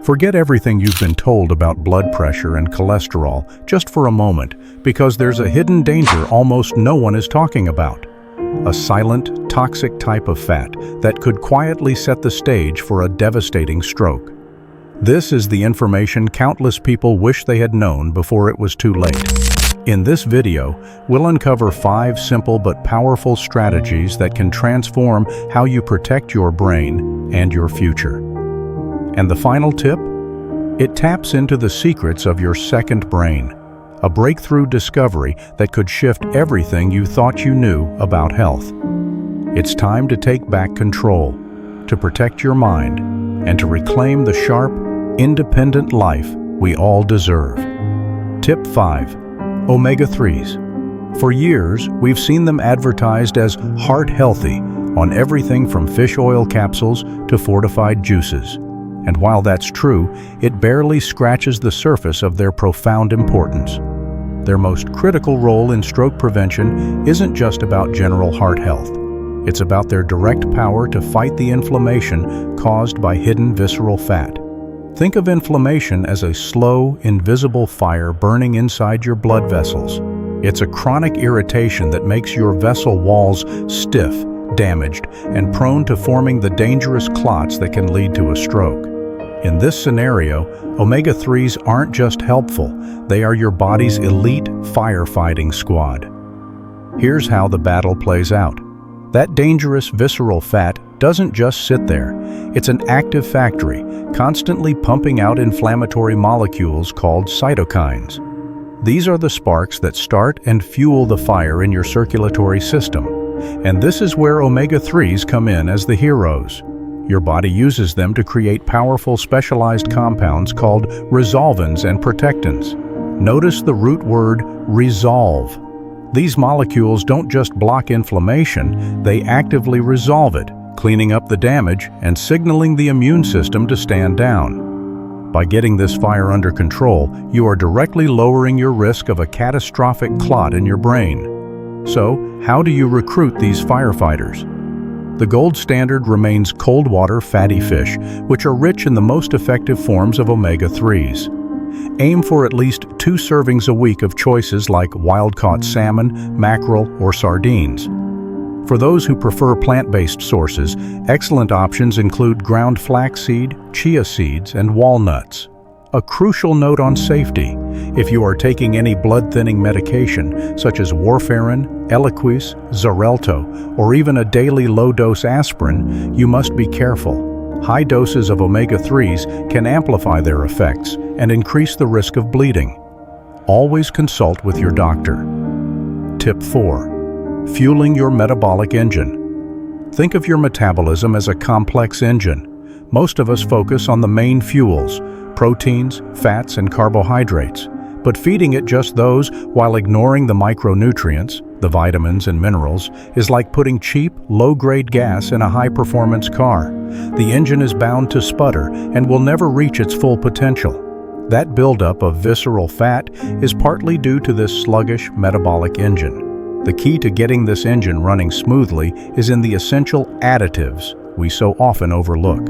Forget everything you've been told about blood pressure and cholesterol just for a moment, because there's a hidden danger almost no one is talking about. A silent, toxic type of fat that could quietly set the stage for a devastating stroke. This is the information countless people wish they had known before it was too late. In this video, we'll uncover 5 simple but powerful strategies that can transform how you protect your brain and your future. And the final tip? It taps into the secrets of your second brain, a breakthrough discovery that could shift everything you thought you knew about health. It's time to take back control, to protect your mind, and to reclaim the sharp, independent life we all deserve. Tip 5. Omega-3s. For years, we've seen them advertised as heart-healthy on everything from fish oil capsules to fortified juices. And while that's true, it barely scratches the surface of their profound importance. Their most critical role in stroke prevention isn't just about general heart health. It's about their direct power to fight the inflammation caused by hidden visceral fat. Think of inflammation as a slow, invisible fire burning inside your blood vessels. It's a chronic irritation that makes your vessel walls stiff, damaged, and prone to forming the dangerous clots that can lead to a stroke. In this scenario, omega-3s aren't just helpful, they are your body's elite firefighting squad. Here's how the battle plays out. That dangerous visceral fat doesn't just sit there. It's an active factory, constantly pumping out inflammatory molecules called cytokines. These are the sparks that start and fuel the fire in your circulatory system. And this is where omega-3s come in as the heroes. Your body uses them to create powerful specialized compounds called resolvins and protectins. Notice the root word resolve. These molecules don't just block inflammation, they actively resolve it, cleaning up the damage and signaling the immune system to stand down. By getting this fire under control, you are directly lowering your risk of a catastrophic clot in your brain. So, how do you recruit these firefighters? The gold standard remains cold water fatty fish, which are rich in the most effective forms of omega-3s. Aim for at least 2 servings a week of choices like wild-caught salmon, mackerel, or sardines. For those who prefer plant-based sources, excellent options include ground flaxseed, chia seeds, and walnuts. A crucial note on safety: if you are taking any blood-thinning medication, such as warfarin, Eliquis, Xarelto, or even a daily low-dose aspirin, you must be careful. High doses of omega-3s can amplify their effects and increase the risk of bleeding. Always consult with your doctor. Tip 4. Fueling your metabolic engine. Think of your metabolism as a complex engine. Most of us focus on the main fuels, proteins, fats, and carbohydrates, but feeding it just those while ignoring the micronutrients, the vitamins and minerals, is like putting cheap, low-grade gas in a high-performance car. The engine is bound to sputter and will never reach its full potential. That buildup of visceral fat is partly due to this sluggish metabolic engine. The key to getting this engine running smoothly is in the essential additives we so often overlook.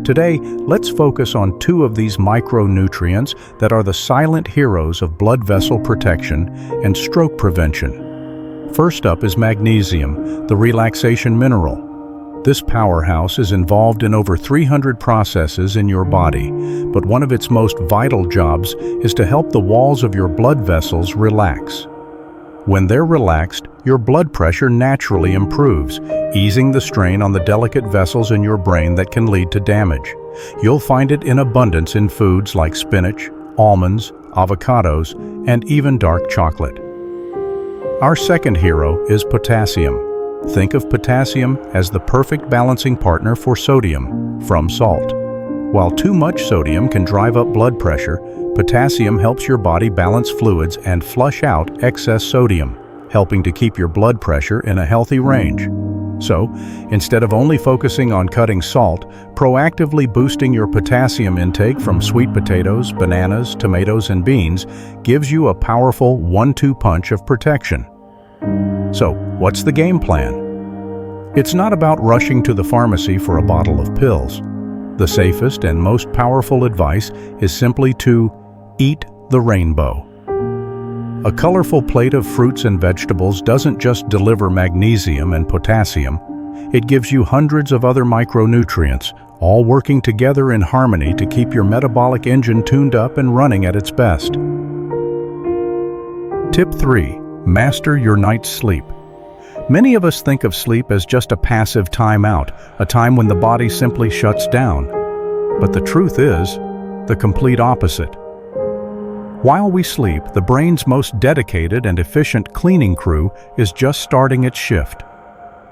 Today, let's focus on 2 of these micronutrients that are the silent heroes of blood vessel protection and stroke prevention. First up is magnesium, the relaxation mineral. This powerhouse is involved in over 300 processes in your body, but one of its most vital jobs is to help the walls of your blood vessels relax. When they're relaxed, your blood pressure naturally improves, easing the strain on the delicate vessels in your brain that can lead to damage. You'll find it in abundance in foods like spinach, almonds, avocados, and even dark chocolate. Our second hero is potassium. Think of potassium as the perfect balancing partner for sodium from salt. While too much sodium can drive up blood pressure, potassium helps your body balance fluids and flush out excess sodium, helping to keep your blood pressure in a healthy range. So, instead of only focusing on cutting salt, proactively boosting your potassium intake from sweet potatoes, bananas, tomatoes, and beans gives you a powerful 1-2 punch of protection. So, what's the game plan? It's not about rushing to the pharmacy for a bottle of pills. The safest and most powerful advice is simply to eat the rainbow. A colorful plate of fruits and vegetables doesn't just deliver magnesium and potassium, it gives you hundreds of other micronutrients, all working together in harmony to keep your metabolic engine tuned up and running at its best. Tip 3. Master your night's sleep. Many of us think of sleep as just a passive time out, a time when the body simply shuts down. But the truth is the complete opposite. While we sleep, the brain's most dedicated and efficient cleaning crew is just starting its shift.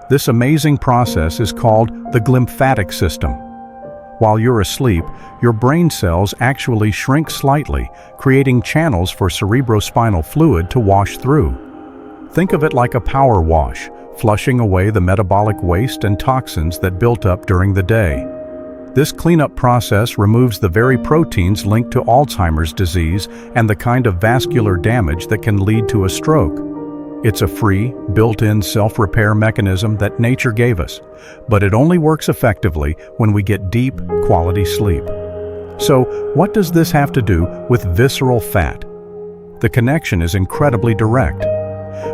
This amazing process is called the glymphatic system. While you're asleep, your brain cells actually shrink slightly, creating channels for cerebrospinal fluid to wash through. Think of it like a power wash, flushing away the metabolic waste and toxins that built up during the day. This cleanup process removes the very proteins linked to Alzheimer's disease and the kind of vascular damage that can lead to a stroke. It's a free, built-in self-repair mechanism that nature gave us, but it only works effectively when we get deep, quality sleep. So, what does this have to do with visceral fat? The connection is incredibly direct.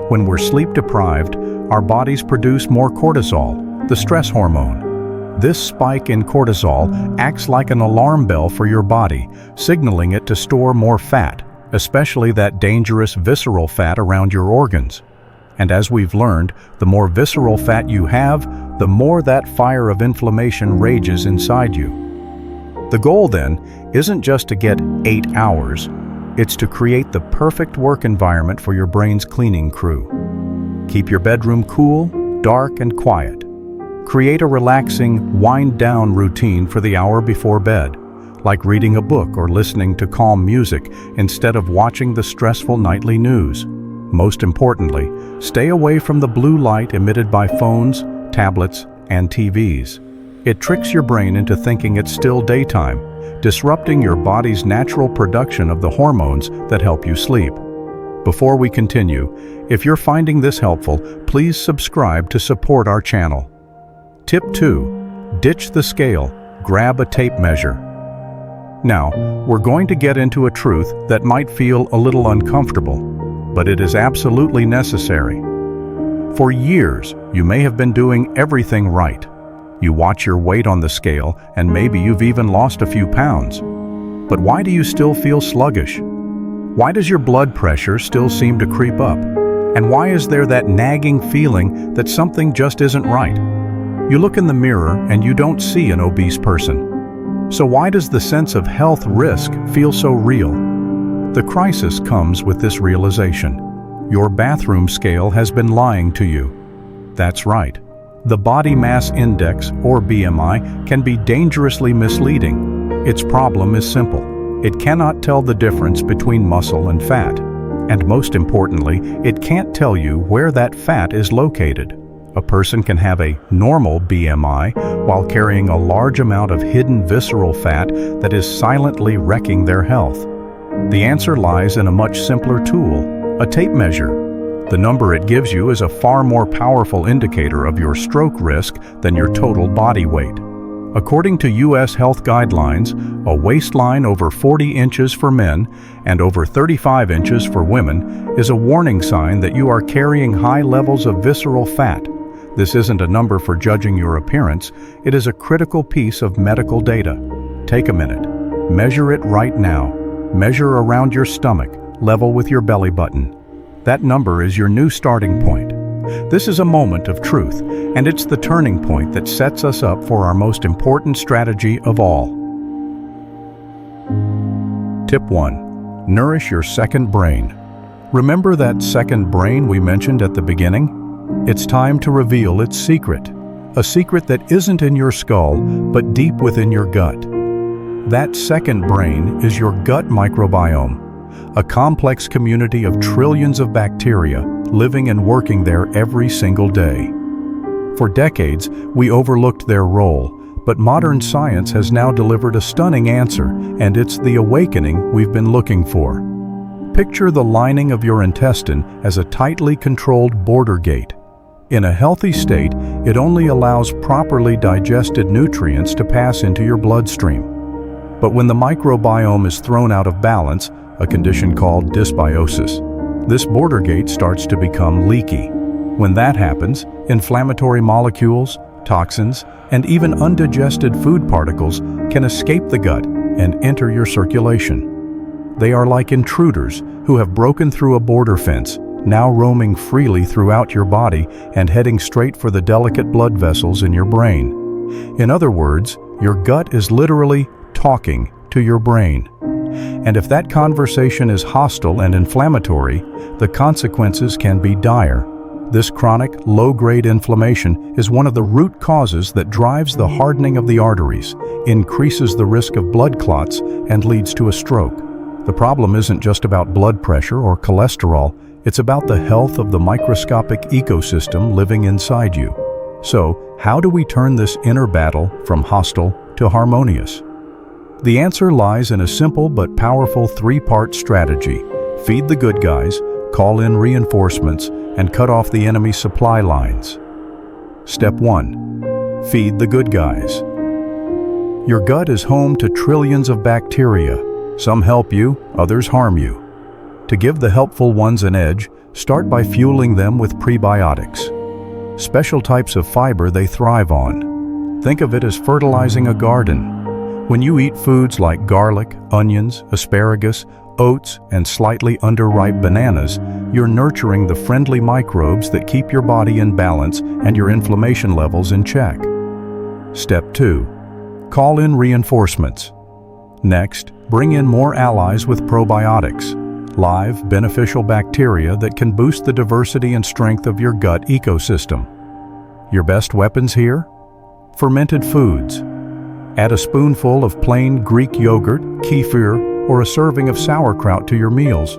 When we're sleep-deprived, our bodies produce more cortisol, the stress hormone. This spike in cortisol acts like an alarm bell for your body, signaling it to store more fat, especially that dangerous visceral fat around your organs. And as we've learned, the more visceral fat you have, the more that fire of inflammation rages inside you. The goal then isn't just to get 8 hours, it's to create the perfect work environment for your brain's cleaning crew. Keep your bedroom cool, dark, and quiet. Create a relaxing wind-down routine for the hour before bed, like reading a book or listening to calm music instead of watching the stressful nightly news. Most importantly, stay away from the blue light emitted by phones, tablets, and TVs. It tricks your brain into thinking it's still daytime, disrupting your body's natural production of the hormones that help you sleep. Before we continue, if you're finding this helpful, please subscribe to support our channel. Tip 2. Ditch the scale. Grab a tape measure. Now, we're going to get into a truth that might feel a little uncomfortable, but it is absolutely necessary. For years, you may have been doing everything right. You watch your weight on the scale, and maybe you've even lost a few pounds. But why do you still feel sluggish? Why does your blood pressure still seem to creep up? And why is there that nagging feeling that something just isn't right? You look in the mirror and you don't see an obese person. So why does the sense of health risk feel so real? The crisis comes with this realization. Your bathroom scale has been lying to you. That's right. The body mass index, or BMI, can be dangerously misleading. Its problem is simple. It cannot tell the difference between muscle and fat. And most importantly, it can't tell you where that fat is located. A person can have a normal BMI while carrying a large amount of hidden visceral fat that is silently wrecking their health. The answer lies in a much simpler tool, a tape measure. The number it gives you is a far more powerful indicator of your stroke risk than your total body weight. According to U.S. health guidelines, a waistline over 40 inches for men and over 35 inches for women is a warning sign that you are carrying high levels of visceral fat. This isn't a number for judging your appearance, it is a critical piece of medical data. Take a minute. Measure it right now. Measure around your stomach, level with your belly button. That number is your new starting point. This is a moment of truth, and it's the turning point that sets us up for our most important strategy of all. Tip 1. Nourish your second brain. Remember that second brain we mentioned at the beginning? It's time to reveal its secret. A secret that isn't in your skull, but deep within your gut. That second brain is your gut microbiome, a complex community of trillions of bacteria living and working there every single day. For decades, we overlooked their role, but modern science has now delivered a stunning answer, and it's the awakening we've been looking for. Picture the lining of your intestine as a tightly controlled border gate. In a healthy state, it only allows properly digested nutrients to pass into your bloodstream. But when the microbiome is thrown out of balance, a condition called dysbiosis, this border gate starts to become leaky. When that happens, inflammatory molecules, toxins, and even undigested food particles can escape the gut and enter your circulation. They are like intruders who have broken through a border fence, now roaming freely throughout your body and heading straight for the delicate blood vessels in your brain. In other words, your gut is literally talking to your brain. And if that conversation is hostile and inflammatory, the consequences can be dire. This chronic, low-grade inflammation is one of the root causes that drives the hardening of the arteries, increases the risk of blood clots, and leads to a stroke. The problem isn't just about blood pressure or cholesterol, it's about the health of the microscopic ecosystem living inside you. So, how do we turn this inner battle from hostile to harmonious? The answer lies in a simple but powerful three-part strategy. Feed the good guys, call in reinforcements, and cut off the enemy's supply lines. Step 1. Feed the good guys. Your gut is home to trillions of bacteria. Some help you, others harm you. To give the helpful ones an edge, start by fueling them with prebiotics. Special types of fiber they thrive on. Think of it as fertilizing a garden. When you eat foods like garlic, onions, asparagus, oats, and slightly underripe bananas, you're nurturing the friendly microbes that keep your body in balance and your inflammation levels in check. Step 2. Call in reinforcements. Next, bring in more allies with probiotics, live, beneficial bacteria that can boost the diversity and strength of your gut ecosystem. Your best weapons here? Fermented foods. Add a spoonful of plain Greek yogurt, kefir, or a serving of sauerkraut to your meals.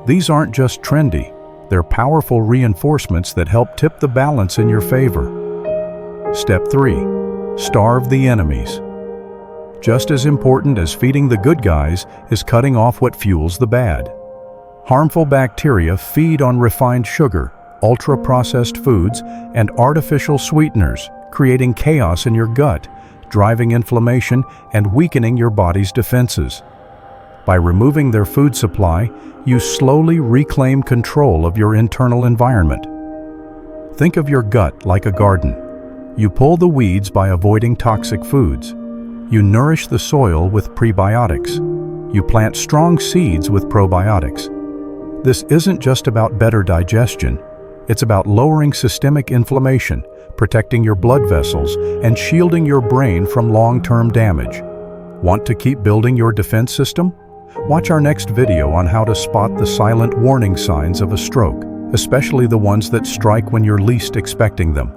These aren't just trendy, they're powerful reinforcements that help tip the balance in your favor. Step 3. Starve the enemies. Just as important as feeding the good guys is cutting off what fuels the bad. Harmful bacteria feed on refined sugar, ultra-processed foods, and artificial sweeteners, creating chaos in your gut, driving inflammation and weakening your body's defenses. By removing their food supply, you slowly reclaim control of your internal environment. Think of your gut like a garden. You pull the weeds by avoiding toxic foods. You nourish the soil with prebiotics. You plant strong seeds with probiotics. This isn't just about better digestion. It's about lowering systemic inflammation, protecting your blood vessels, and shielding your brain from long-term damage. Want to keep building your defense system? Watch our next video on how to spot the silent warning signs of a stroke, especially the ones that strike when you're least expecting them.